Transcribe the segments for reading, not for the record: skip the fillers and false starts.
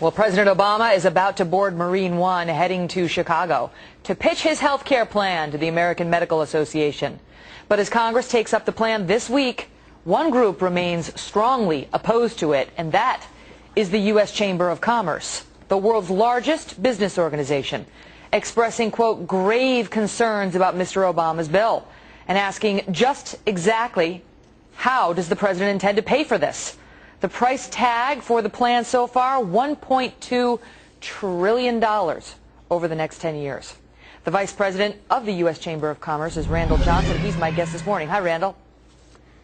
Well, President Obama is about to board Marine One, heading to Chicago to pitch his health care plan to the American Medical Association. But as Congress takes up the plan this week, one group remains strongly opposed to it, and that is the U.S. Chamber of Commerce, the world's largest business organization, expressing, quote, grave concerns about Mr. Obama's bill and asking just exactly how does the president intend to pay for this? The price tag for the plan so far, $1.2 trillion over the next 10 years. The vice president of the U.S. Chamber of Commerce is Randall Johnson. He's my guest this morning. Hi, Randall.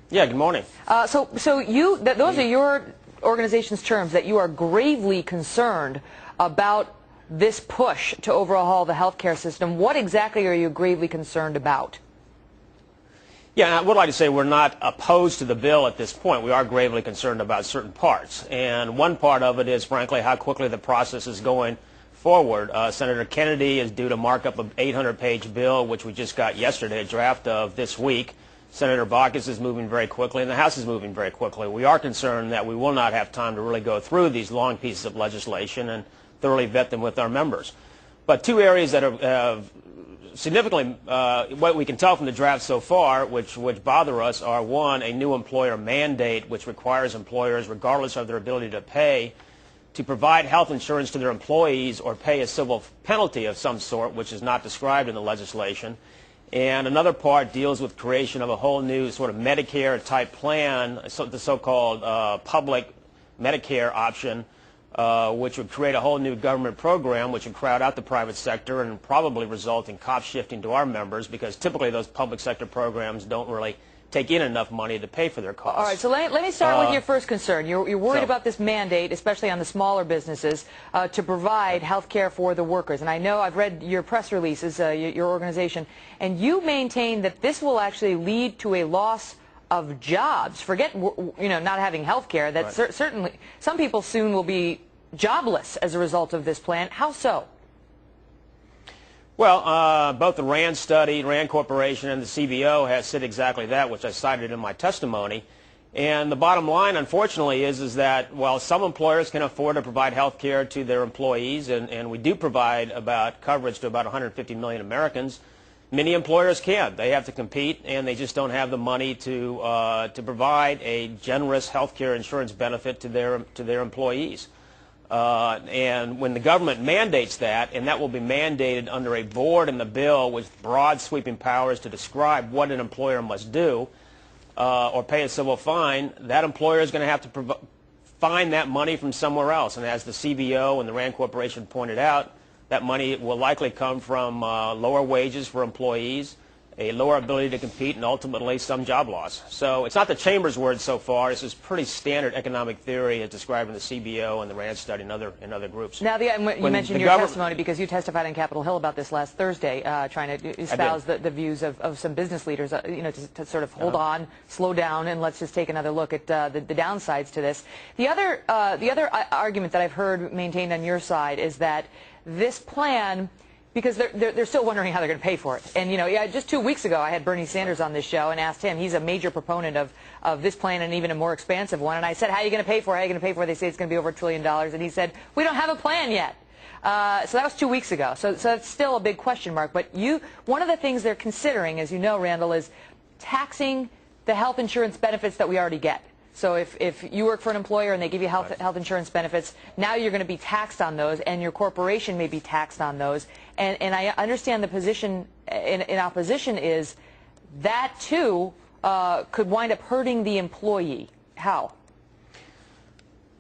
Yeah, good morning. So those are your organization's terms, that you are gravely concerned about this push to overhaul the health care system. What exactly are you gravely concerned about? Yeah, and I would like to say we're not opposed to the bill at this point. We are gravely concerned about certain parts. And one part of it is, frankly, how quickly the process is going forward. Senator Kennedy is due to mark up an 800-page bill, which we just got yesterday, a draft of this week. Senator Baucus is moving very quickly, and the House is moving very quickly. We are concerned that we will not have time to really go through these long pieces of legislation and thoroughly vet them with our members. But two areas that have significantly, what we can tell from the draft so far, which bother us, are one, a new employer mandate, which requires employers, regardless of their ability to pay, to provide health insurance to their employees or pay a civil penalty of some sort, which is not described in the legislation. And another part deals with creation of a whole new sort of Medicare-type plan, the so-called public Medicare option, which would create a whole new government program which would crowd out the private sector and probably result in cost shifting to our members, because typically those public sector programs don't really take in enough money to pay for their costs. All right, so let me start with your first concern. You're worried about this mandate, especially on the smaller businesses, to provide health care for the workers. And I know I've read your press releases, your organization, and you maintain that this will actually lead to a loss of jobs. Forget, not having health care. That right. Certainly some people soon will be jobless as a result of this plan. How so? Well, both the RAND study, RAND Corporation, and the CBO has said exactly that, which I cited in my testimony. And the bottom line, unfortunately, is that while some employers can afford to provide health care to their employees, and we do provide coverage to about 150 million Americans, many employers can't. They have to compete, and they just don't have the money to provide a generous health care insurance benefit to their employees. And when the government mandates that, and that will be mandated under a board in the bill with broad sweeping powers to describe what an employer must do or pay a civil fine, that employer is going to have to find that money from somewhere else. And as the CBO and the RAND Corporation pointed out, that money will likely come from lower wages for employees, a lower ability to compete, and ultimately some job loss. So it's not the Chamber's word so far. This is pretty standard economic theory as described in the CBO and the RAND study and other groups. Now, you mentioned your testimony because you testified on Capitol Hill about this last Thursday, trying to espouse the views of some business leaders, to sort of hold on, slow down, and let's just take another look at the downsides to this. The other argument that I've heard maintained on your side is that this plan, because they're still wondering how they're going to pay for it. And, just 2 weeks ago, I had Bernie Sanders on this show and asked him, he's a major proponent of this plan and even a more expansive one. And I said, how are you going to pay for it? How are you going to pay for it? They say it's going to be over $1 trillion. And he said, we don't have a plan yet. So that was 2 weeks ago. So that's still a big question mark. But one of the things they're considering, as you know, Randall, is taxing the health insurance benefits that we already get. So if you work for an employer and they give you health insurance benefits, now you're going to be taxed on those, and your corporation may be taxed on those. And I understand the position in opposition is that, too, could wind up hurting the employee. How?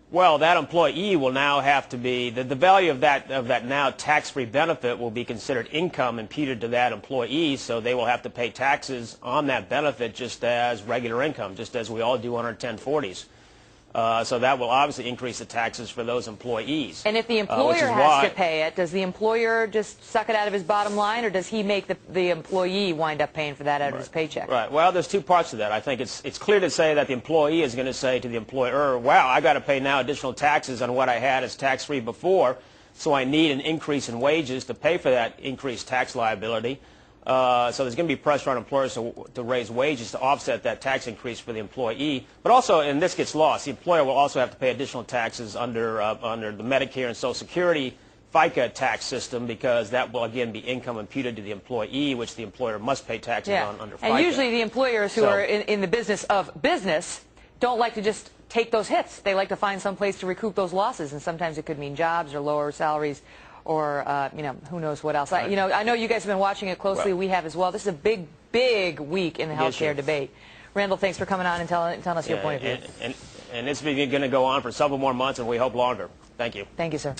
Well, that employee will now have to be, the value of that now tax-free benefit will be considered income imputed to that employee, so they will have to pay taxes on that benefit just as regular income, just as we all do on our 1040s. So that will obviously increase the taxes for those employees. And if the employer has to pay it, does the employer just suck it out of his bottom line, or does he make the employee wind up paying for that out of his paycheck? Right. Well, there's two parts to that. I think it's clear to say that the employee is going to say to the employer, wow, I got to pay now additional taxes on what I had as tax-free before, so I need an increase in wages to pay for that increased tax liability. So there's going to be pressure on employers to raise wages to offset that tax increase for the employee. But also, and this gets lost, the employer will also have to pay additional taxes under the Medicare and Social Security FICA tax system, because that will again be income imputed to the employee, which the employer must pay taxes on under FICA. And usually the employers who are in the business of business don't like to just take those hits. They like to find some place to recoup those losses, and sometimes it could mean jobs or lower salaries or who knows what else. Right. I know you guys have been watching it closely. We have as well. This is a big week in the healthcare debate. Randall, thanks for coming on and telling us your point of view. And it's going to go on for several more months, and we hope longer. Thank you. Thank you, sir.